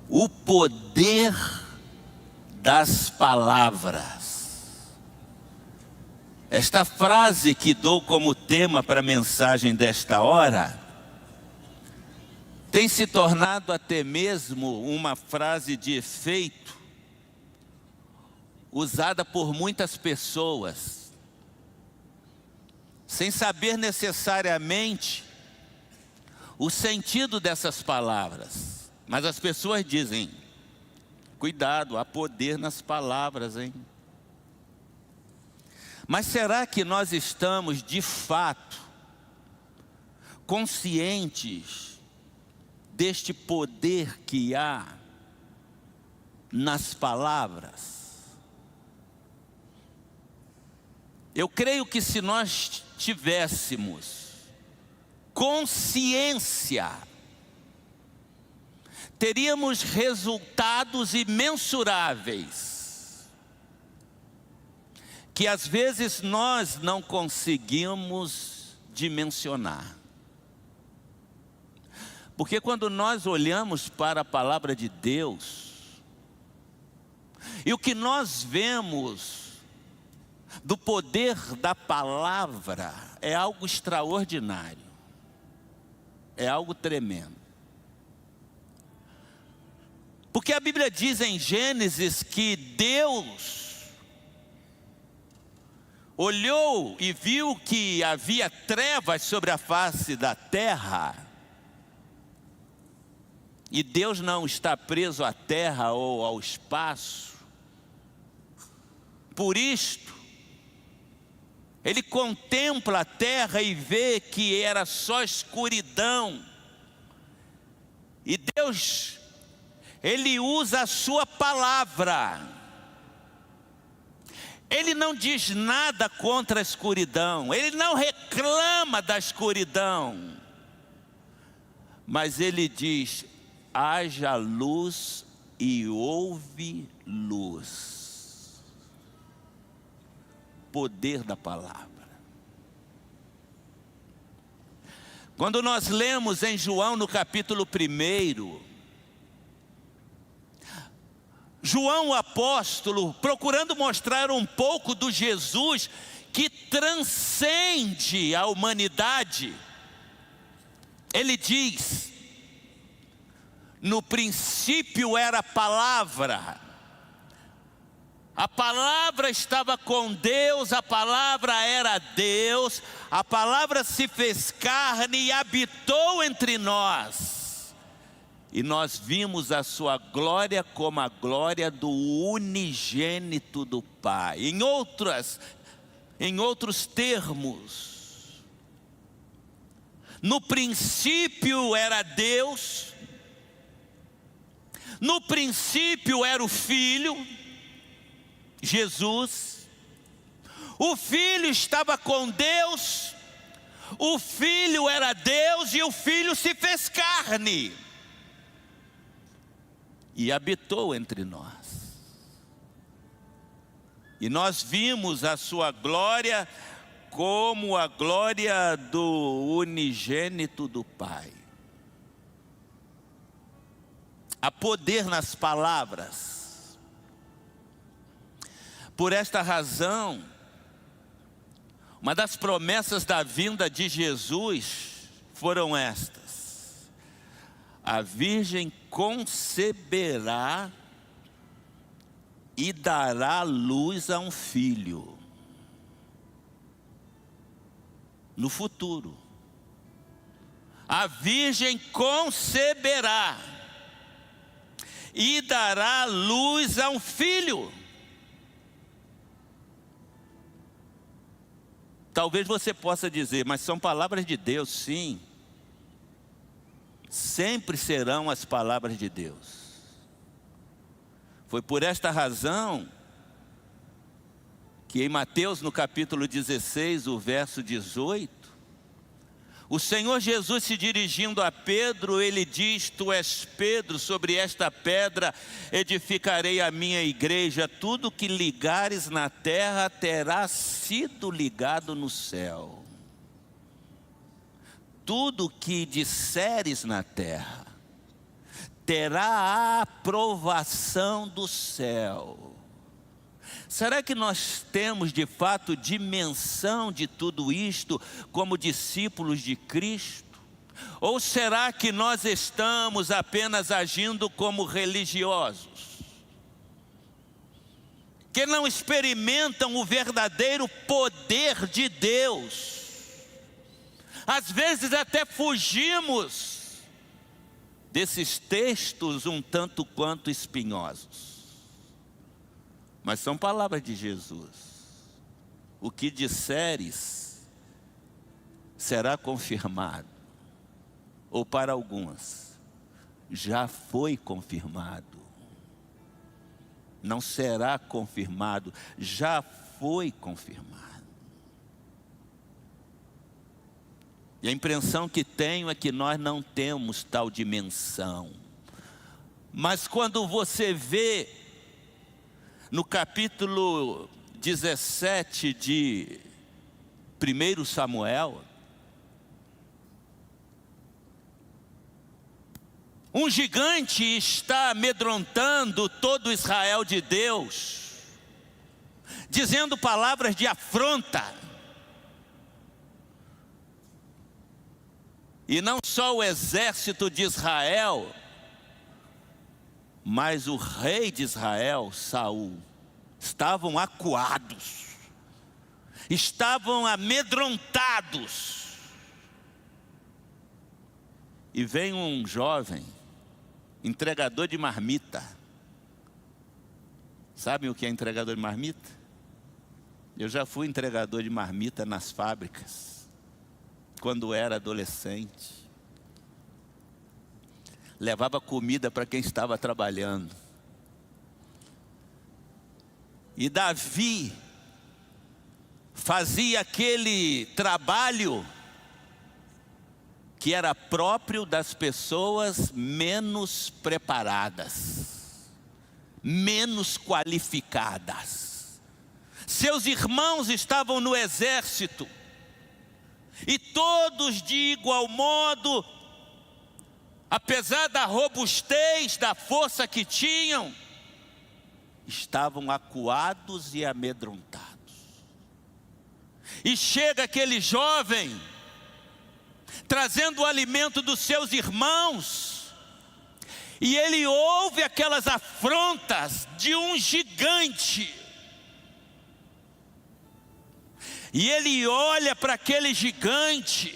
O poder das palavras. Esta frase que dou como tema para a mensagem desta hora tem se tornado até mesmo uma frase de efeito, usada por muitas pessoas, sem saber necessariamente o sentido dessas palavras. Mas as pessoas dizem: cuidado, há poder nas palavras, hein? Mas será que nós estamos de fato conscientes deste poder que há nas palavras? Eu creio que se nós tivéssemos consciência, teríamos resultados imensuráveis, que às vezes nós não conseguimos dimensionar. Porque quando nós olhamos para a palavra de Deus, e o que nós vemos do poder da palavra é algo extraordinário, é algo tremendo. Porque a Bíblia diz em Gênesis que Deus olhou e viu que havia trevas sobre a face da terra. E Deus não está preso à terra ou ao espaço. Por isto, Ele contempla a terra e vê que era só escuridão. E Deus, Ele usa a sua palavra. Ele não diz nada contra a escuridão. Ele não reclama da escuridão. Mas Ele diz: haja luz e houve luz. Poder da palavra. Quando nós lemos em João no capítulo 1, João o apóstolo, procurando mostrar um pouco do Jesus que transcende a humanidade, ele diz: no princípio era a palavra estava com Deus, a palavra era Deus, a palavra se fez carne e habitou entre nós. E nós vimos a sua glória como a glória do unigênito do Pai. Em outros termos, no princípio era Deus, no princípio era o Filho, Jesus. O Filho estava com Deus, o Filho era Deus e o Filho se fez carne e habitou entre nós. E nós vimos a sua glória como a glória do unigênito do Pai. Há poder nas palavras. Por esta razão, uma das promessas da vinda de Jesus foram estas: a virgem conceberá e dará luz a um filho. No futuro, a virgem conceberá e dará luz a um filho. Talvez você possa dizer: mas são palavras de Deus. Sim, sempre serão as palavras de Deus. Foi por esta razão que em Mateus no capítulo 16, o verso 18, o Senhor Jesus, se dirigindo a Pedro, Ele diz: tu és Pedro, sobre esta pedra edificarei a minha igreja, tudo que ligares na terra terá sido ligado no céu. Tudo que disseres na terra terá a aprovação do céu. Será que nós temos de fato dimensão de tudo isto como discípulos de Cristo? Ou será que nós estamos apenas agindo como religiosos, que não experimentam o verdadeiro poder de Deus? Às vezes até fugimos desses textos um tanto quanto espinhosos, mas são palavras de Jesus. O que disseres será confirmado, ou para alguns, já foi confirmado. Não será confirmado, já foi confirmado. E a impressão que tenho é que nós não temos tal dimensão. Mas quando você vê no capítulo 17 de 1 Samuel, um gigante está amedrontando todo Israel de Deus, dizendo palavras de afronta. E não só o exército de Israel, mas o rei de Israel, Saul, estavam acuados, estavam amedrontados. E vem um jovem, entregador de marmita. Sabem o que é entregador de marmita? Eu já fui entregador de marmita nas fábricas, quando era adolescente. Levava comida para quem estava trabalhando. E Davi fazia aquele trabalho que era próprio das pessoas menos preparadas, menos qualificadas. Seus irmãos estavam no exército, e todos de igual modo, apesar da robustez, da força que tinham, estavam acuados e amedrontados. E chega aquele jovem, trazendo o alimento dos seus irmãos, e ele ouve aquelas afrontas de um gigante, e ele olha para aquele gigante,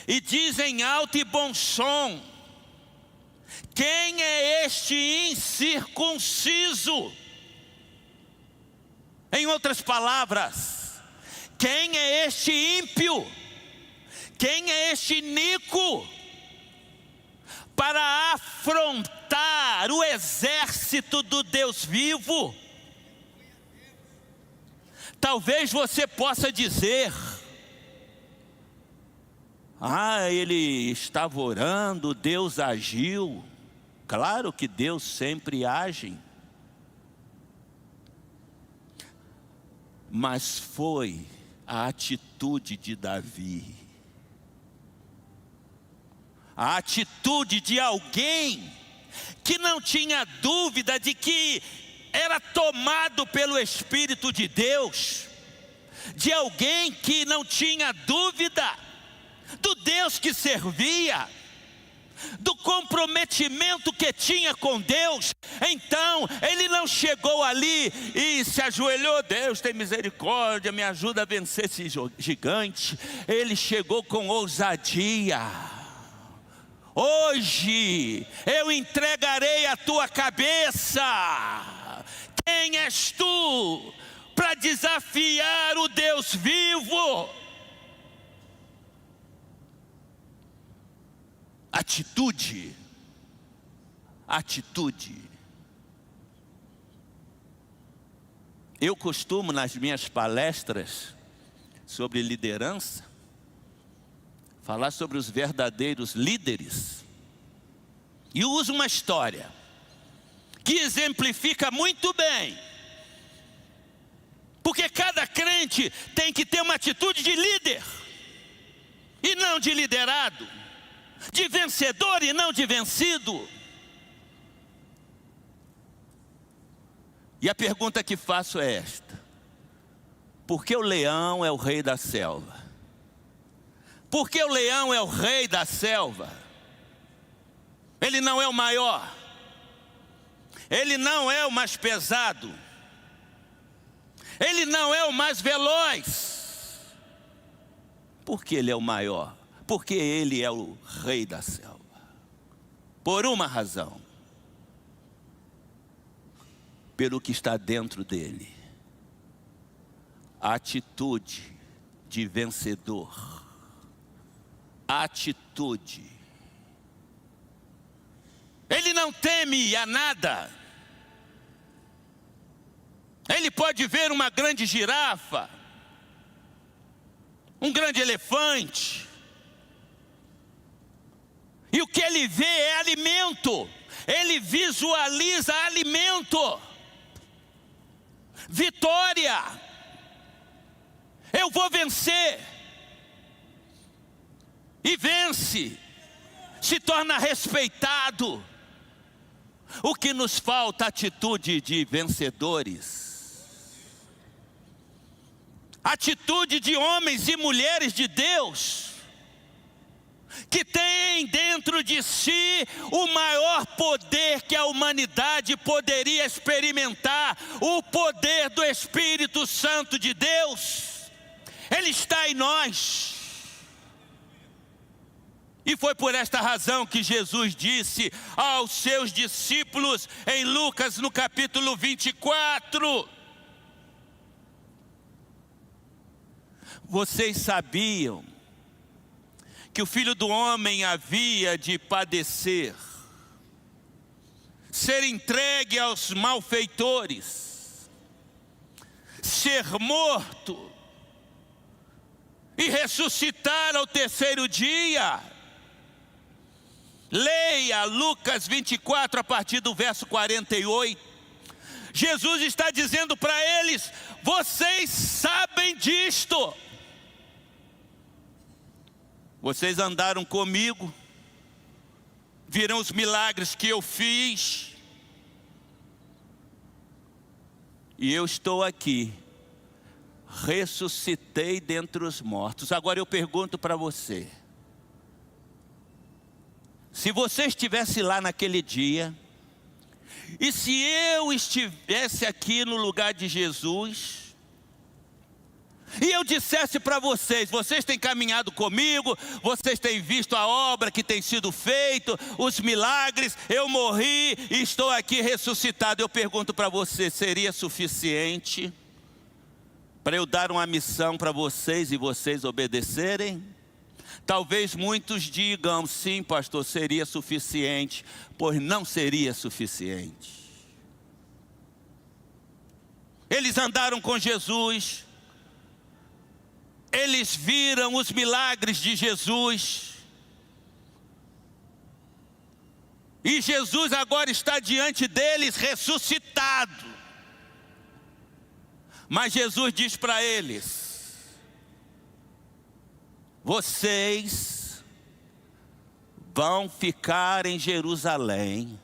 e diz em alto e bom som: quem é este incircunciso? Em outras palavras, quem é este ímpio? Quem é este iníquo para afrontar o exército do Deus vivo? Talvez você possa dizer: ele estava orando, Deus agiu. Claro que Deus sempre age, mas foi a atitude de Davi, a atitude de alguém que não tinha dúvida de que era tomado pelo Espírito de Deus, de alguém que não tinha dúvida do Deus que servia, do comprometimento que tinha com Deus. Então ele não chegou ali e se ajoelhou: Deus tem misericórdia, me ajuda a vencer esse gigante. Ele chegou com ousadia: hoje eu entregarei a tua cabeça. Quem és tu para desafiar o Deus vivo? Atitude, atitude. Eu costumo, nas minhas palestras sobre liderança, falar sobre os verdadeiros líderes, e uso uma história que exemplifica muito bem, porque cada crente tem que ter uma atitude de líder e não de liderado. de vencedor e não de vencido. E a pergunta que faço é esta: por que o leão é o rei da selva? Por que o leão é o rei da selva? Ele não é o maior, ele não é o mais pesado, ele não é o mais veloz. Por que ele é o maior? Porque ele é o rei da selva. Por uma razão: pelo que está dentro dele, a atitude de vencedor. Atitude. Ele não teme a nada. Ele pode ver uma grande girafa, um grande elefante, e o que ele vê é alimento. Ele visualiza alimento, vitória. Eu vou vencer. E vence, se torna respeitado. O que nos falta? Atitude de vencedores, atitude de homens e mulheres de Deus, que têm dentro de si o maior poder que a humanidade poderia experimentar, o poder do Espírito Santo de Deus. Ele está em nós. E foi por esta razão que Jesus disse aos seus discípulos em Lucas no capítulo 24: vocês sabiam que o Filho do Homem havia de padecer, ser entregue aos malfeitores, ser morto e ressuscitar ao terceiro dia. Leia Lucas 24 a partir do verso 48. Jesus está dizendo para eles: vocês sabem disto. Vocês andaram comigo, viram os milagres que eu fiz, e eu estou aqui, ressuscitei dentre os mortos. Agora eu pergunto para você: se você estivesse lá naquele dia, e se eu estivesse aqui no lugar de Jesus, e eu dissesse para vocês: vocês têm caminhado comigo, vocês têm visto a obra que tem sido feita, os milagres, eu morri e estou aqui ressuscitado. Eu pergunto para você: seria suficiente para eu dar uma missão para vocês e vocês obedecerem? Talvez muitos digam: sim, pastor, seria suficiente. Pois não seria suficiente. Eles andaram com Jesus, eles viram os milagres de Jesus, e Jesus agora está diante deles ressuscitado. Mas Jesus diz para eles: vocês vão ficar em Jerusalém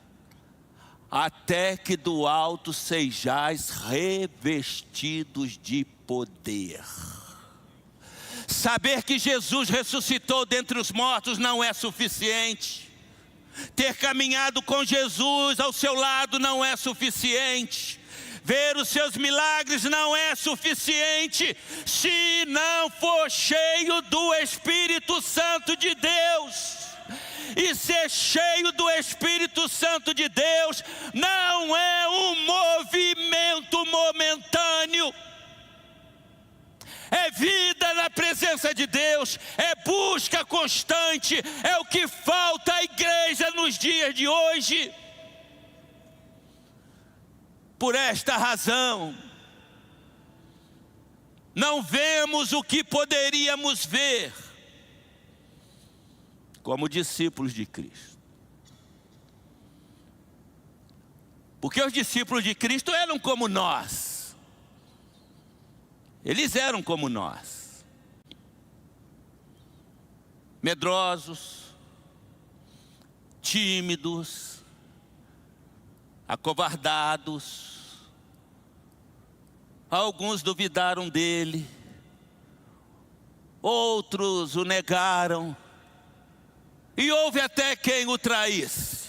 até que do alto sejais revestidos de poder. Saber que Jesus ressuscitou dentre os mortos não é suficiente. Ter caminhado com Jesus ao seu lado não é suficiente. Ver os seus milagres não é suficiente, se não for cheio do Espírito Santo de Deus. E ser cheio do Espírito Santo de Deus não é um movimento momentâneo. É vida na presença de Deus, é busca constante, é o que falta à igreja nos dias de hoje. Por esta razão, não vemos o que poderíamos ver como discípulos de Cristo. Porque os discípulos de Cristo eram como nós. Eles eram como nós. Medrosos, tímidos, acovardados. Alguns duvidaram dele, outros o negaram, e houve até quem o traísse.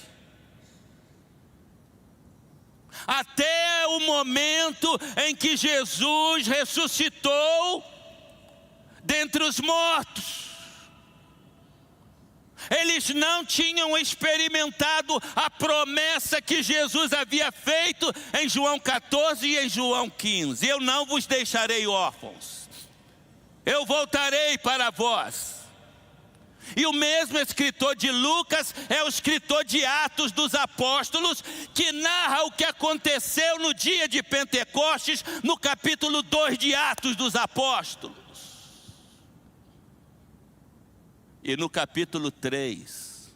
Até o momento em que Jesus ressuscitou dentre os mortos. Eles não tinham experimentado a promessa que Jesus havia feito em João 14 e em João 15. Eu não vos deixarei órfãos, eu voltarei para vós. E o mesmo escritor de Lucas é o escritor de Atos dos Apóstolos, que narra o que aconteceu no dia de Pentecostes, no capítulo 2 de Atos dos Apóstolos. E no capítulo 3,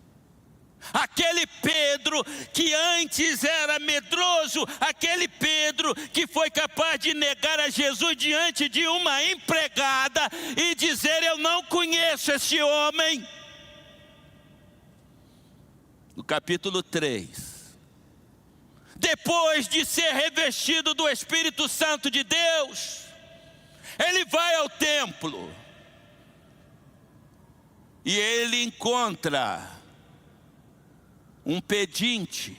aquele Pedro que antes era medroso, aquele Pedro que foi capaz de negar a Jesus diante de uma empregada e dizer: eu não conheço esse homem. No capítulo 3, depois de ser revestido do Espírito Santo de Deus, ele vai ao templo e ele encontra um pedinte,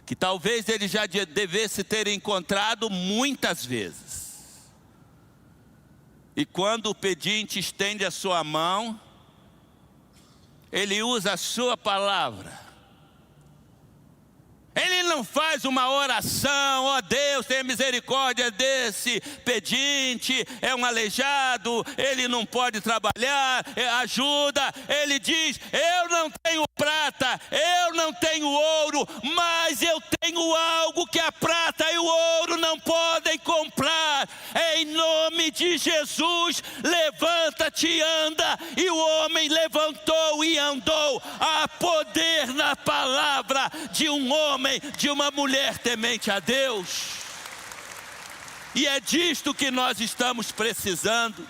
que talvez ele já devesse ter encontrado muitas vezes. E quando o pedinte estende a sua mão, ele usa a sua palavra. Ele não faz uma oração: ó Deus, tenha misericórdia desse pedinte, é um aleijado, ele não pode trabalhar, ajuda. Ele diz: eu não tenho prata, eu não tenho ouro, mas eu tenho algo que a prata e o ouro não podem comprar. Em nome de Jesus, levanta-te e anda. E o homem levantou e andou. Há poder na palavra de um homem, de uma mulher temente a Deus. E é disto que nós estamos precisando,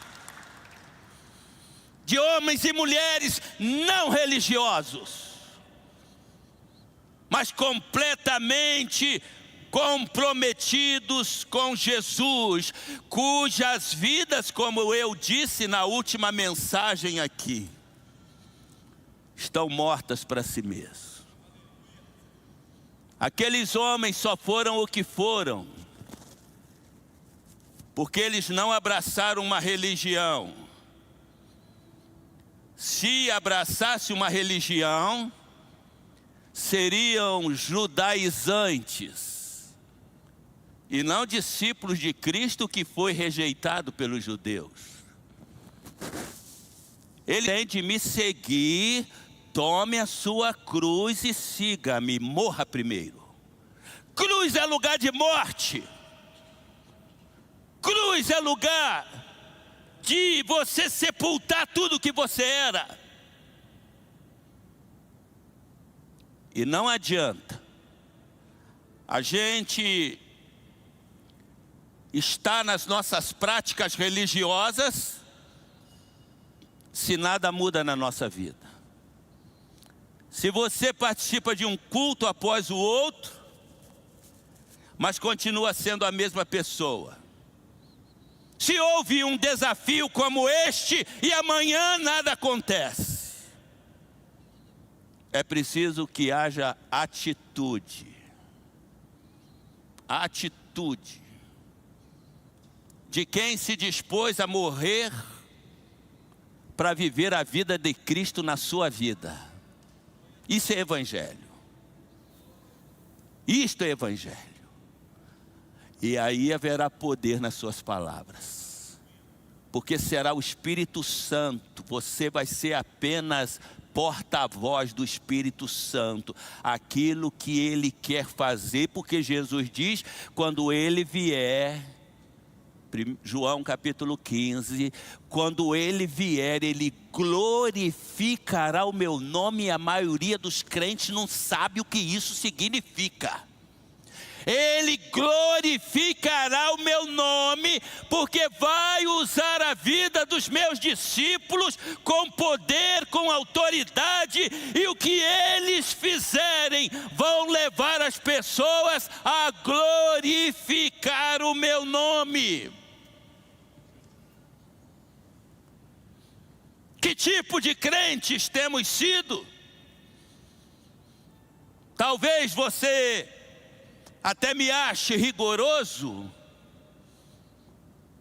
de homens e mulheres não religiosos, mas completamente comprometidos com Jesus, cujas vidas, como eu disse na última mensagem aqui, estão mortas para si mesmos. Aqueles homens só foram o que foram porque eles não abraçaram uma religião. Se abraçasse uma religião, seriam judaizantes e não discípulos de Cristo, que foi rejeitado pelos judeus. Ele tem de me seguir, tome a sua cruz e siga-me. Morra primeiro. Cruz é lugar de morte. Cruz é lugar de você sepultar tudo que você era. E não adianta a gente estar nas nossas práticas religiosas se nada muda na nossa vida. Se você participa de um culto após o outro, mas continua sendo a mesma pessoa. Se houve um desafio como este e amanhã nada acontece, é preciso que haja atitude. Atitude de quem se dispôs a morrer para viver a vida de Cristo na sua vida. Isso é evangelho. Isto é evangelho. E aí haverá poder nas suas palavras, porque será o Espírito Santo. Você vai ser apenas porta-voz do Espírito Santo, aquilo que Ele quer fazer, porque Jesus diz: quando Ele vier, João capítulo 15, quando Ele vier, Ele glorificará o meu nome. E a maioria dos crentes não sabe o que isso significa. Ele glorificará o meu nome, porque vai usar a vida dos meus discípulos com poder, com autoridade, e o que eles fizerem vão levar as pessoas a glorificar o meu nome. Que tipo de crentes temos sido? Talvez você até me ache rigoroso,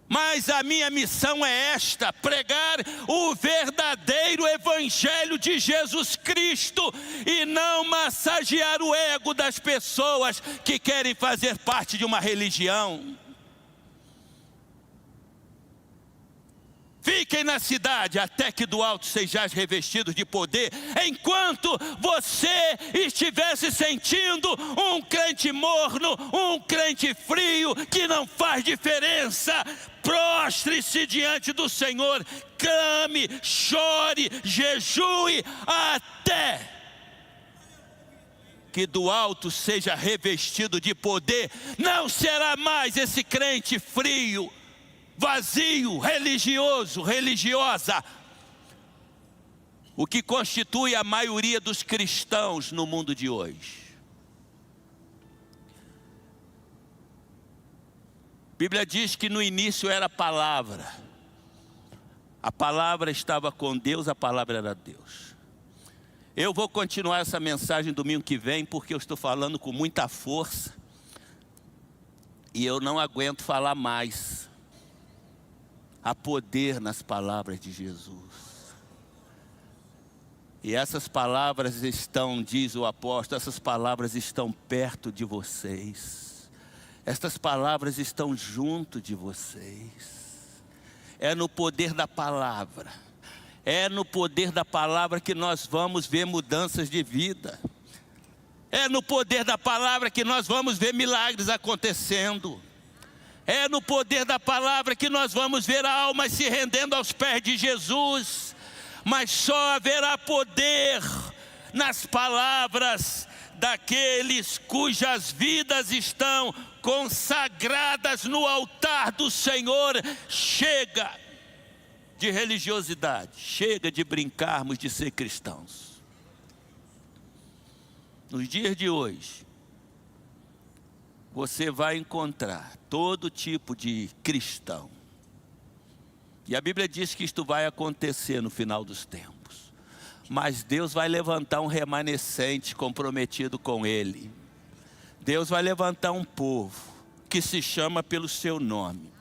mas a minha missão é esta: pregar o verdadeiro evangelho de Jesus Cristo e não massagear o ego das pessoas que querem fazer parte de uma religião. Fiquem na cidade até que do alto sejais revestidos de poder. Enquanto você estiver se sentindo um crente morno, um crente frio, que não faz diferença, prostre-se diante do Senhor, clame, chore, jejue, até que do alto seja revestido de poder. Não será mais esse crente frio, vazio, religioso, religiosa, o que constitui a maioria dos cristãos no mundo de hoje. A Bíblia diz que no início era a palavra estava com Deus, a palavra era Deus. Eu vou continuar essa mensagem domingo que vem, porque eu estou falando com muita força e eu não aguento falar mais. Há poder nas palavras de Jesus. E essas palavras estão, diz o apóstolo, essas palavras estão perto de vocês. Estas palavras estão junto de vocês. É no poder da palavra. É no poder da palavra que nós vamos ver mudanças de vida. É no poder da palavra que nós vamos ver milagres acontecendo. É no poder da palavra que nós vamos ver almas se rendendo aos pés de Jesus. Mas só haverá poder nas palavras daqueles cujas vidas estão consagradas no altar do Senhor. Chega de religiosidade, chega de brincarmos de ser cristãos. Nos dias de hoje, você vai encontrar todo tipo de cristão. E a Bíblia diz que isto vai acontecer no final dos tempos. Mas Deus vai levantar um remanescente comprometido com Ele. Deus vai levantar um povo que se chama pelo seu nome.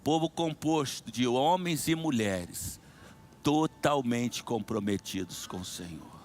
Povo composto de homens e mulheres totalmente comprometidos com o Senhor.